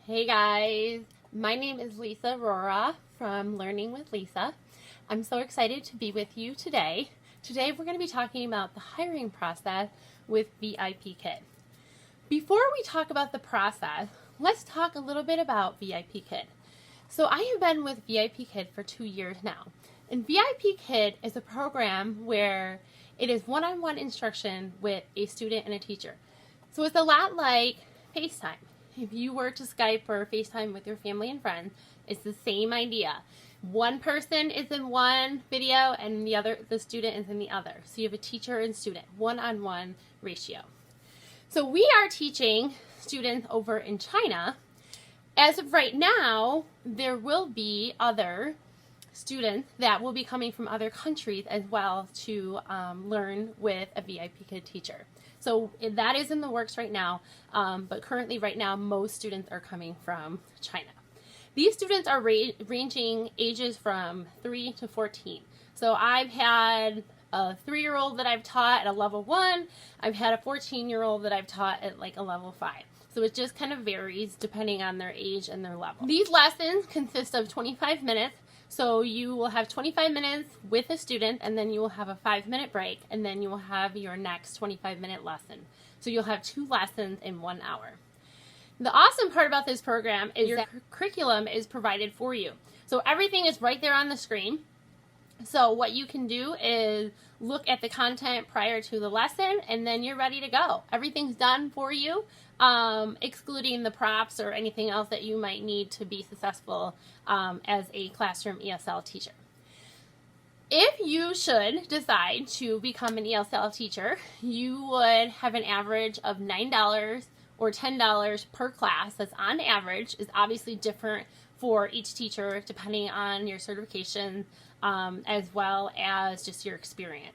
Hey guys, my name is Lisa Aurora from Learning with Lisa. I'm so excited to be with you today. Today we're going to be talking about the hiring process with VIPKID. Before we talk about the process, let's talk a little bit about VIPKID. So I have been with VIPKID for 2 years now, and VIPKID is a program where it is one-on-one instruction with a student and a teacher. So it's a lot like FaceTime. If you were to Skype or FaceTime with your family and friends, it's the same idea. One person is in one video and the student is in the other. So you have a teacher and student, one-on-one ratio. So we are teaching students over in China. As of right now, there will be other students that will be coming from other countries as well to learn with a VIPKID teacher. So that is in the works right now, but currently right now most students are coming from China. These students are ranging ages from 3 to 14. So I've had a 3-year-old that I've taught at a level 1. I've had a 14-year-old that I've taught at like a level 5. So it just kind of varies depending on their age and their level. These lessons consist of 25 minutes. So you will have 25 minutes with a student, and then you will have a 5-minute break, and then you will have your next 25-minute lesson. So you'll have 2 lessons in 1 hour. The awesome part about this program is your curriculum is provided for you. So everything is right there on the screen. So what you can do is look at the content prior to the lesson, and then you're ready to go. Everything's done for you, excluding the props or anything else that you might need to be successful as a classroom ESL teacher. If you should decide to become an ESL teacher, you would have an average of $9 or $10 per class. That's on average. Is obviously different for each teacher depending on your certification as well as just your experience.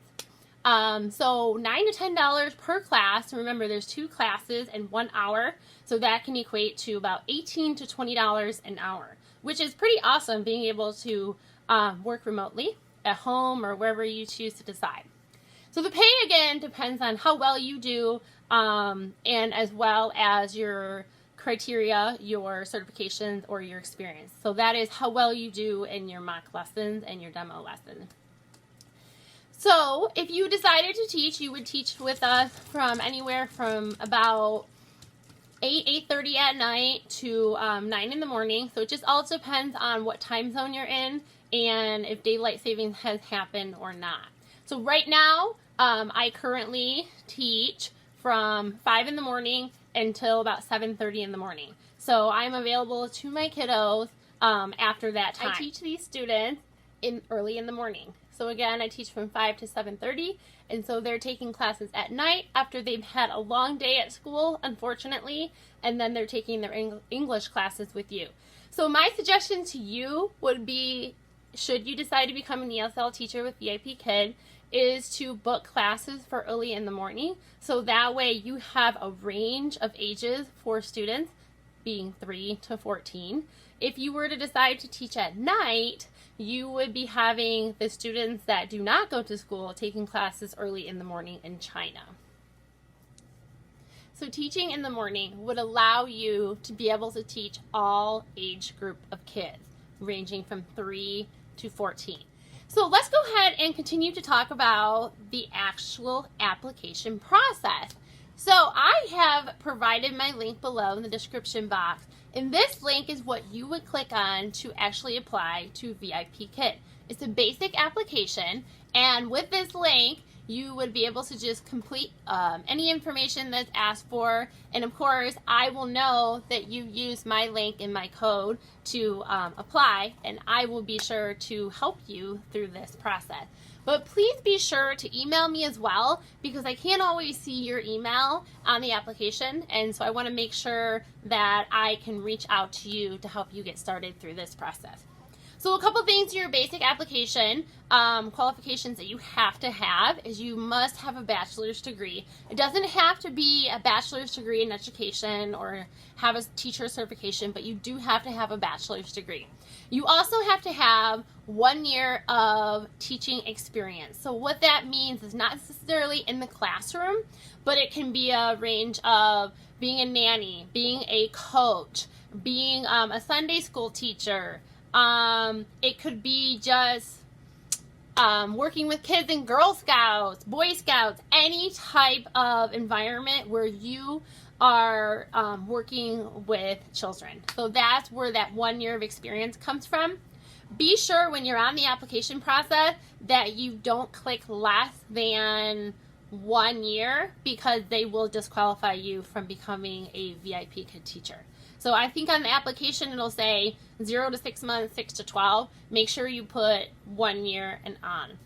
So $9 to $10 per class. Remember, there's 2 classes in 1 hour, so that can equate to about $18 to $20 an hour, which is pretty awesome, being able to work remotely at home or wherever you choose to decide. So the pay, again, depends on how well you do and as well as your criteria, your certifications, or your experience. So that is how well you do in your mock lessons and your demo lessons. So if you decided to teach, you would teach with us from anywhere from about 8:30 at night to 9 in the morning. So it just all depends on what time zone you're in and if daylight savings has happened or not. So right now, I currently teach from 5 in the morning until about 7:30 in the morning. So I'm available to my kiddos after that time. I teach these students early in the morning. So again, I teach from 5 to 7:30, and so they're taking classes at night after they've had a long day at school, unfortunately, and then they're taking their English classes with you. So my suggestion to you would be, should you decide to become an ESL teacher with VIPKID, is to book classes for early in the morning, so that way you have a range of ages for students, being 3 to 14. If you were to decide to teach at night, you would be having the students that do not go to school taking classes early in the morning in China. So teaching in the morning would allow you to be able to teach all age group of kids, ranging from 3 to 14. So let's go ahead and continue to talk about the actual application process. So I have provided my link below in the description box, and this link is what you would click on to actually apply to VIPKID. It's a basic application, and with this link, you would be able to just complete any information that's asked for, and of course, I will know that you used my link and my code to apply, and I will be sure to help you through this process. But please be sure to email me as well, because I can't always see your email on the application, and so I want to make sure that I can reach out to you to help you get started through this process. So a couple things to your basic application, qualifications that you have to have is you must have a bachelor's degree. It doesn't have to be a bachelor's degree in education or have a teacher certification, but you do have to have a bachelor's degree. You also have to have 1 year of teaching experience. So what that means is not necessarily in the classroom, but it can be a range of being a nanny, being a coach, being a Sunday school teacher. It could be just working with kids in Girl Scouts, Boy Scouts, any type of environment where you are working with children. So that's where that 1 year of experience comes from. Be sure when you're on the application process that you don't click less than 1 year, because they will disqualify you from becoming a VIPKID teacher. So I think on the application it'll say 0 to 6 months, 6 to 12. Make sure you put 1 year and on,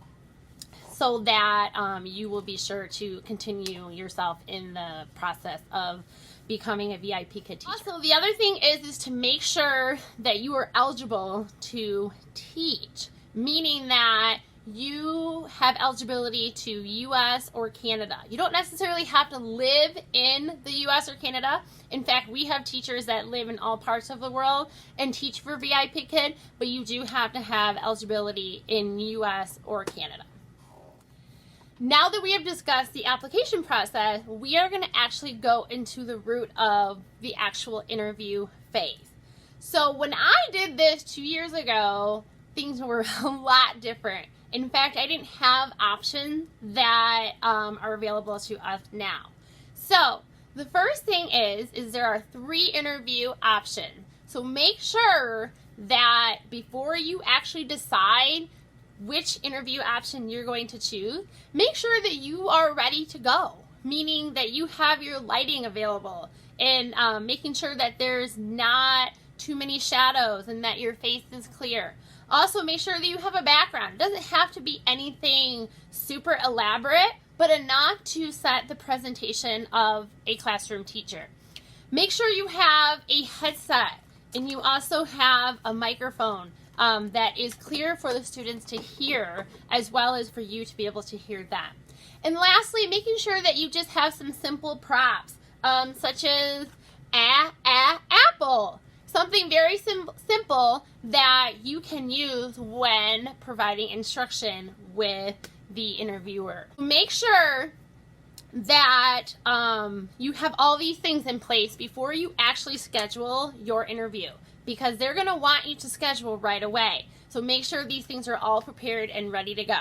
so that you will be sure to continue yourself in the process of becoming a VIPKID teacher. Also, the other thing is to make sure that you are eligible to teach, meaning that you have eligibility to US or Canada. You don't necessarily have to live in the US or Canada. In fact, we have teachers that live in all parts of the world and teach for VIPKID, but you do have to have eligibility in US or Canada. Now that we have discussed the application process, we are going to actually go into the root of the actual interview phase. So when I did this 2 years ago, things were a lot different. In fact, I didn't have options that are available to us now. So the first thing is there are 3 interview options. So make sure that before you actually decide which interview option you're going to choose, make sure that you are ready to go, meaning that you have your lighting available, and making sure that there's not too many shadows and that your face is clear. Also, make sure that you have a background. It doesn't have to be anything super elaborate, but enough to set the presentation of a classroom teacher. Make sure you have a headset and you also have a microphone that is clear for the students to hear, as well as for you to be able to hear them. And lastly, making sure that you just have some simple props, such as apple. Something very simple that you can use when providing instruction with the interviewer. Make sure that you have all these things in place before you actually schedule your interview, because they're going to want you to schedule right away. So make sure these things are all prepared and ready to go.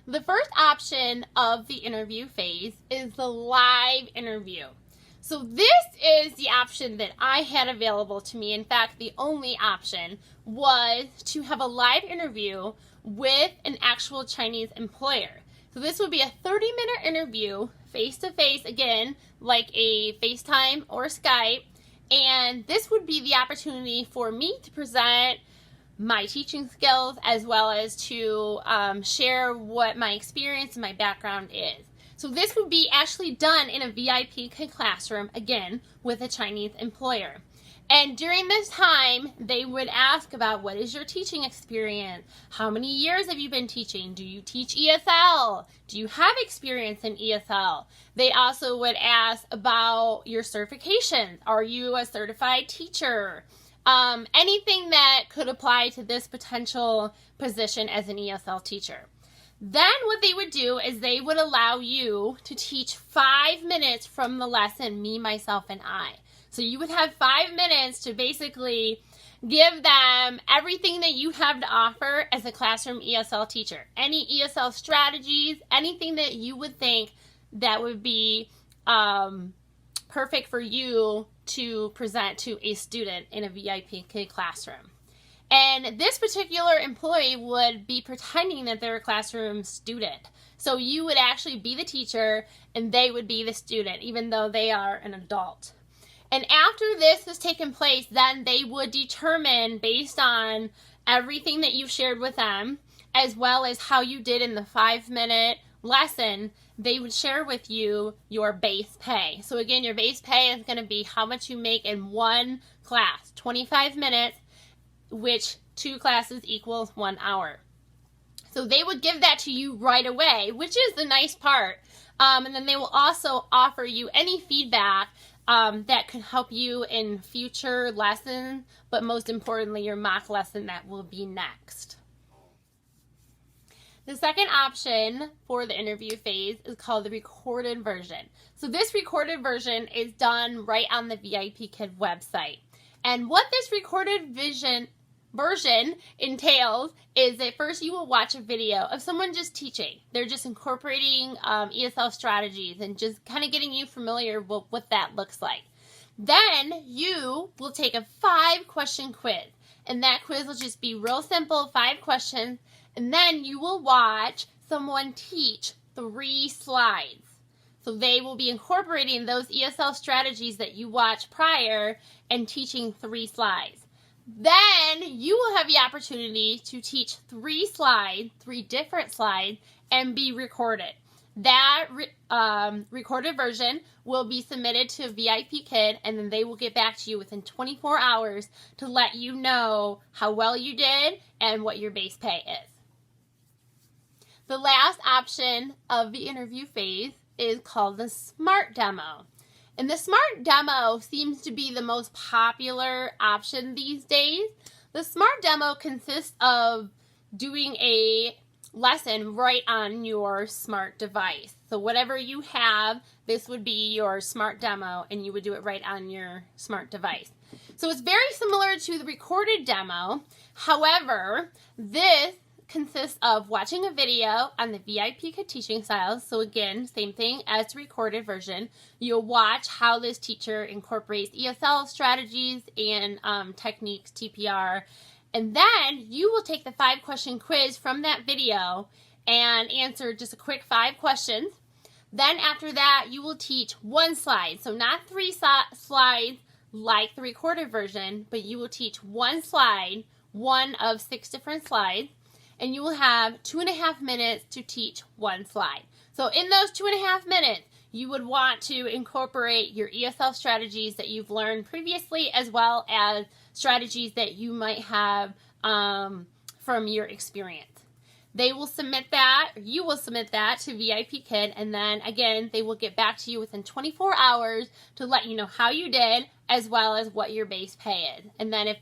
The first option of the interview phase is the live interview. So this is the option that I had available to me. In fact, the only option was to have a live interview with an actual Chinese employer. So this would be a 30-minute interview, face-to-face, again, like a FaceTime or Skype. And this would be the opportunity for me to present my teaching skills, as well as to share what my experience and my background is. So this would be actually done in a VIPKID classroom, again, with a Chinese employer. And during this time, they would ask about, what is your teaching experience? How many years have you been teaching? Do you teach ESL? Do you have experience in ESL? They also would ask about your certifications. Are you a certified teacher? Anything that could apply to this potential position as an ESL teacher. Then what they would do is they would allow you to teach 5 minutes from the lesson, me, myself, and I. So you would have 5 minutes to basically give them everything that you have to offer as a classroom ESL teacher. Any ESL strategies, anything that you would think that would be perfect for you to present to a student in a VIPKID classroom. And this particular employee would be pretending that they're a classroom student. So you would actually be the teacher and they would be the student, even though they are an adult. And after this has taken place, then they would determine, based on everything that you've shared with them, as well as how you did in the 5-minute lesson, they would share with you your base pay. So again, your base pay is going to be how much you make in one class, 25 minutes, which 2 classes equals 1 hour. So they would give that to you right away, which is the nice part. And then they will also offer you any feedback that could help you in future lessons, but most importantly, your mock lesson that will be next. The second option for the interview phase is called the recorded version. So this recorded version is done right on the VIPKID website. And what this recorded version entails is that first you will watch a video of someone just teaching. They're just incorporating ESL strategies and just kind of getting you familiar with what that looks like. Then you will take a 5-question quiz. And that quiz will just be real simple, 5 questions. And then you will watch someone teach 3 slides. So they will be incorporating those ESL strategies that you watched prior and teaching 3 slides. Then you will have the opportunity to teach 3 slides, 3 different slides, and be recorded. That recorded version will be submitted to VIPKID, and then they will get back to you within 24 hours to let you know how well you did and what your base pay is. The last option of the interview phase is called the SMART demo. And the SMART demo seems to be the most popular option these days. The SMART demo consists of doing a lesson right on your smart device. So whatever you have, this would be your SMART demo, and you would do it right on your smart device. So it's very similar to the recorded demo. However, this consists of watching a video on the VIPKID teaching styles. So again, same thing as the recorded version. You'll watch how this teacher incorporates ESL strategies and techniques, TPR. And then you will take the 5-question quiz from that video and answer just a quick 5 questions. Then after that, you will teach 1 slide. So not 3 slides like the recorded version, but you will teach 1 slide, 1 of 6 different slides. And you will have 2.5 minutes to teach 1 slide. So in those 2.5 minutes, you would want to incorporate your ESL strategies that you've learned previously, as well as strategies that you might have from your experience. They will submit that, or you will submit that to VIPKID, and then again, they will get back to you within 24 hours to let you know how you did, as well as what your base pay is. And then if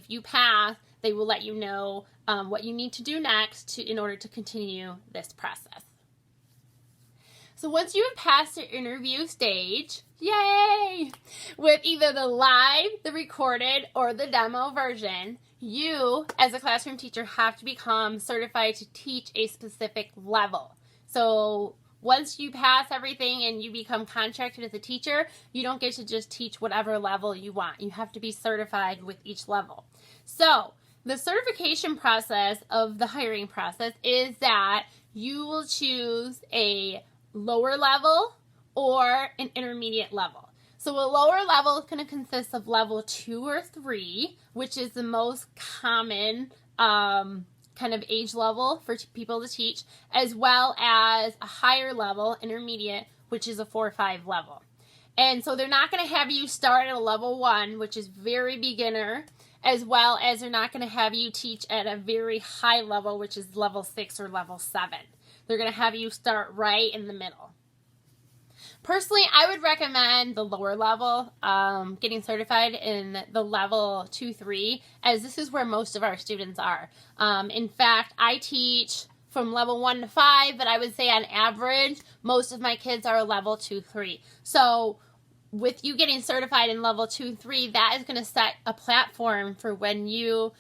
you pass, they will let you know what you need to do next in order to continue this process. So once you have passed your interview stage, yay, with either the live, the recorded, or the demo version, you, as a classroom teacher, have to become certified to teach a specific level. So once you pass everything and you become contracted as a teacher, you don't get to just teach whatever level you want. You have to be certified with each level. So the certification process of the hiring process is that you will choose a lower level or an intermediate level. So a lower level is going to consist of level 2 or 3, which is the most common kind of age level for people to teach, as well as a higher level, intermediate, which is a 4 or 5 level. And so they're not going to have you start at a level 1, which is very beginner, as well as they're not going to have you teach at a very high level, which is level 6 or level 7. They're going to have you start right in the middle. Personally, I would recommend the lower level, getting certified in the level 2-3, as this is where most of our students are. In fact, I teach from level 1 to 5, but I would say on average, most of my kids are level 2-3. So with you getting certified in level 2-3, that is going to set a platform for when you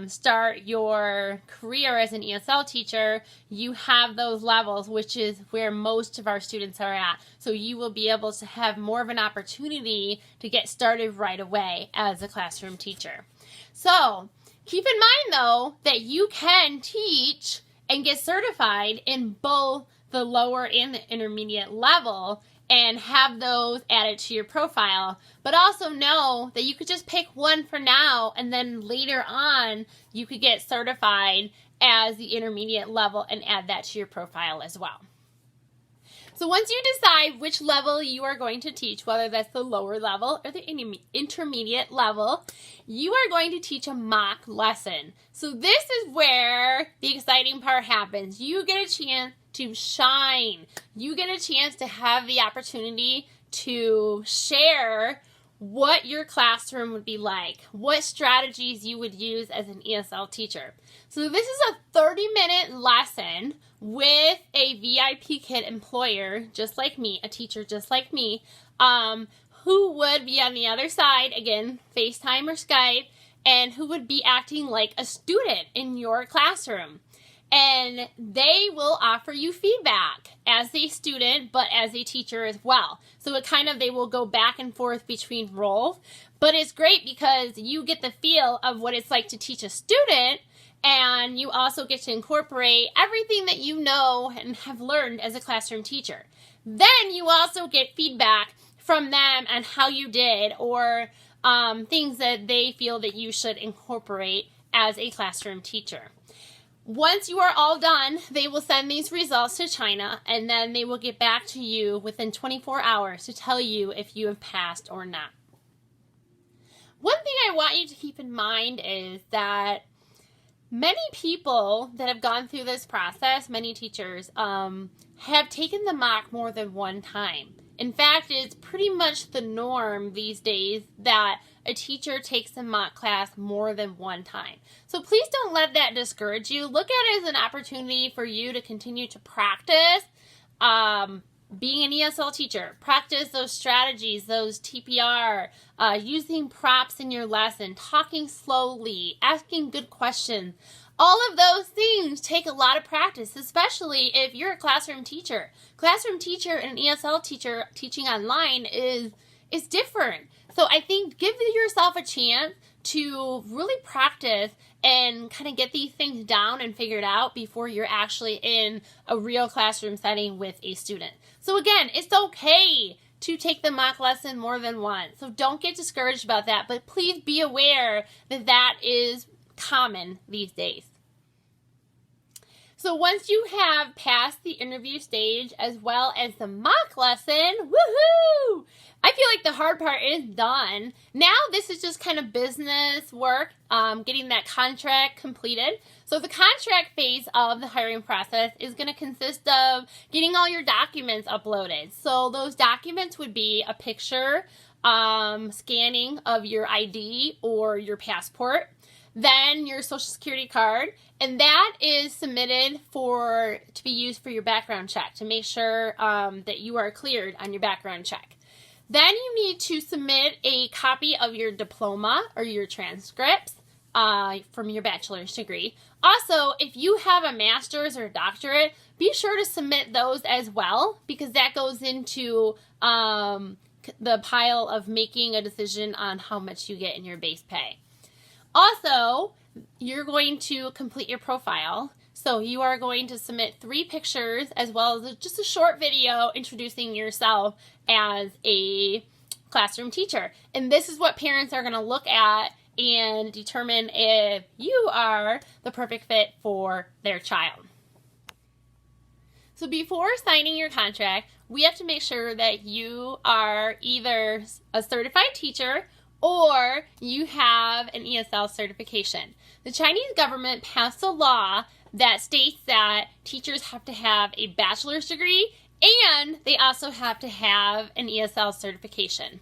start your career as an ESL teacher. You have those levels, which is where most of our students are at. So you will be able to have more of an opportunity to get started right away as a classroom teacher. So keep in mind, though, that you can teach and get certified in both the lower and the intermediate level and have those added to your profile, but also know that you could just pick one for now, and then later on you could get certified as the intermediate level and add that to your profile as well. So once you decide which level you are going to teach, whether that's the lower level or the intermediate level, you are going to teach a mock lesson. So this is where the exciting part happens. You get a chance to shine. You get a chance to have the opportunity to share what your classroom would be like, what strategies you would use as an ESL teacher. So this is a 30-minute lesson with a VIPKID employer, just like me, a teacher just like me, who would be on the other side, again, FaceTime or Skype, and who would be acting like a student in your classroom. And they will offer you feedback as a student, but as a teacher as well. So they will go back and forth between roles. But it's great because you get the feel of what it's like to teach a student, and you also get to incorporate everything that you know and have learned as a classroom teacher. Then you also get feedback from them on how you did, or things that they feel that you should incorporate as a classroom teacher. Once you are all done, they will send these results to China, and then they will get back to you within 24 hours to tell you if you have passed or not. One thing I want you to keep in mind is that many people that have gone through this process, many teachers, have taken the mock more than one time. In fact, it's pretty much the norm these days that a teacher takes a mock class more than one time. So please don't let that discourage you. Look at it as an opportunity for you to continue to practice being an ESL teacher. Practice those strategies, those TPR, using props in your lesson, talking slowly, asking good questions. All of those things take a lot of practice, especially if you're a classroom teacher. Classroom teacher and ESL teacher teaching online is different. So I think give yourself a chance to really practice and kind of get these things down and figured out before you're actually in a real classroom setting with a student. So again, it's okay to take the mock lesson more than once. So don't get discouraged about that, but please be aware that that is common these days. So once you have passed the interview stage as well as the mock lesson, woohoo! I feel like the hard part is done. Now this is just kind of business work, getting that contract completed. So the contract phase of the hiring process is going to consist of getting all your documents uploaded. So those documents would be a picture, scanning of your ID or your passport, then your social security card, and that is submitted to be used for your background check to make sure that you are cleared on your background check. Then you need to submit a copy of your diploma or your transcripts from your bachelor's degree. Also, if you have a master's or a doctorate, be sure to submit those as well, because that goes into the pile of making a decision on how much you get in your base pay. Also, you're going to complete your profile. So you are going to submit 3 pictures as well as just a short video introducing yourself as a classroom teacher. And this is what parents are going to look at and determine if you are the perfect fit for their child. So before signing your contract, we have to make sure that you are either a certified teacher or you have an ESL certification. The Chinese government passed a law that states that teachers have to have a bachelor's degree and they also have to have an ESL certification.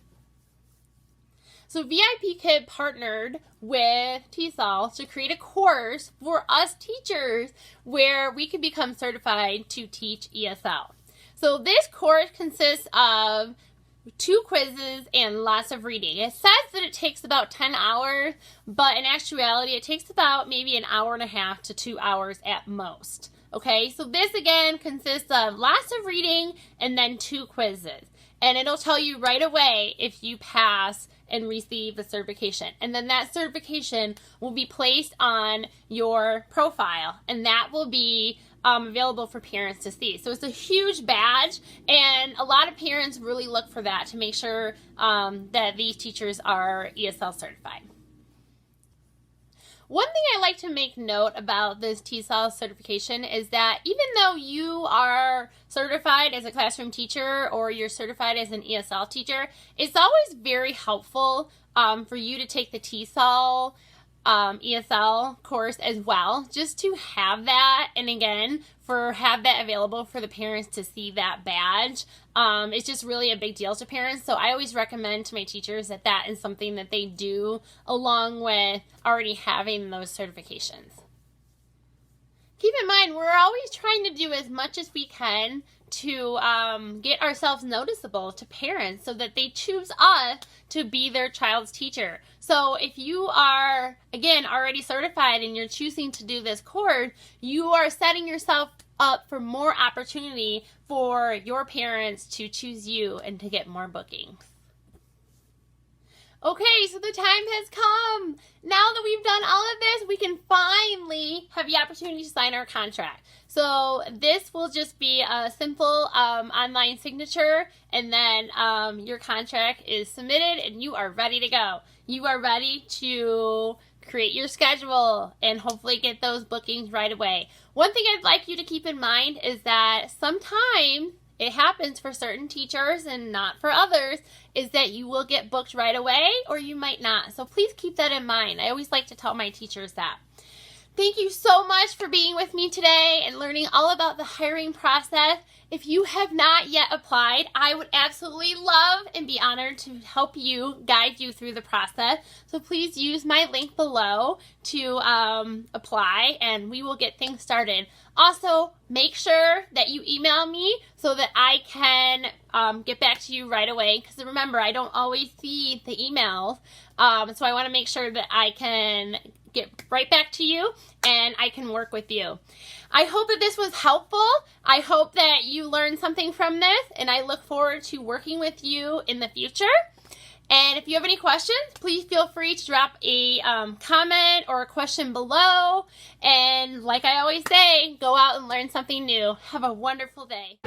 So VIPKID partnered with TESOL to create a course for us teachers where we could become certified to teach ESL. So this course consists of 2 quizzes and lots of reading. It says that it takes about 10 hours, but in actuality, it takes about maybe an hour and a half to 2 hours at most. Okay, so this again consists of lots of reading and then 2 quizzes. And it'll tell you right away if you pass and receive the certification. And then that certification will be placed on your profile, and that will be available for parents to see. So it's a huge badge, and a lot of parents really look for that to make sure that these teachers are ESL certified. One thing I like to make note about this TESOL certification is that even though you are certified as a classroom teacher or you're certified as an ESL teacher, it's always very helpful for you to take the TESOL ESL course as well, just to have that, and again, have that available for the parents to see that badge. It's just really a big deal to parents, so I always recommend to my teachers that that is something that they do along with already having those certifications. Keep in mind, we're always trying to do as much as we can to get ourselves noticeable to parents so that they choose us to be their child's teacher. So if you are, again, already certified and you're choosing to do this course, you are setting yourself up for more opportunity for your parents to choose you and to get more bookings. Okay, so the time has come. Now that we've done all of this, we can finally have the opportunity to sign our contract. So this will just be a simple online signature, and then your contract is submitted and you are ready to go. You are ready to create your schedule and hopefully get those bookings right away. One thing I'd like you to keep in mind is that sometimes it happens for certain teachers and not for others, is that you will get booked right away or you might not. So please keep that in mind. I always like to tell my teachers that. Thank you so much for being with me today and learning all about the hiring process. If you have not yet applied, I would absolutely love and be honored to help you, guide you through the process. So please use my link below to apply, and we will get things started. Also, make sure that you email me so that I can get back to you right away, because remember, I don't always see the emails, so I want to make sure that I can get right back to you and I can work with you. I hope that this was helpful. I hope that you learned something from this, and I look forward to working with you in the future. And if you have any questions, please feel free to drop a comment or a question below. And like I always say, go out and learn something new. Have a wonderful day.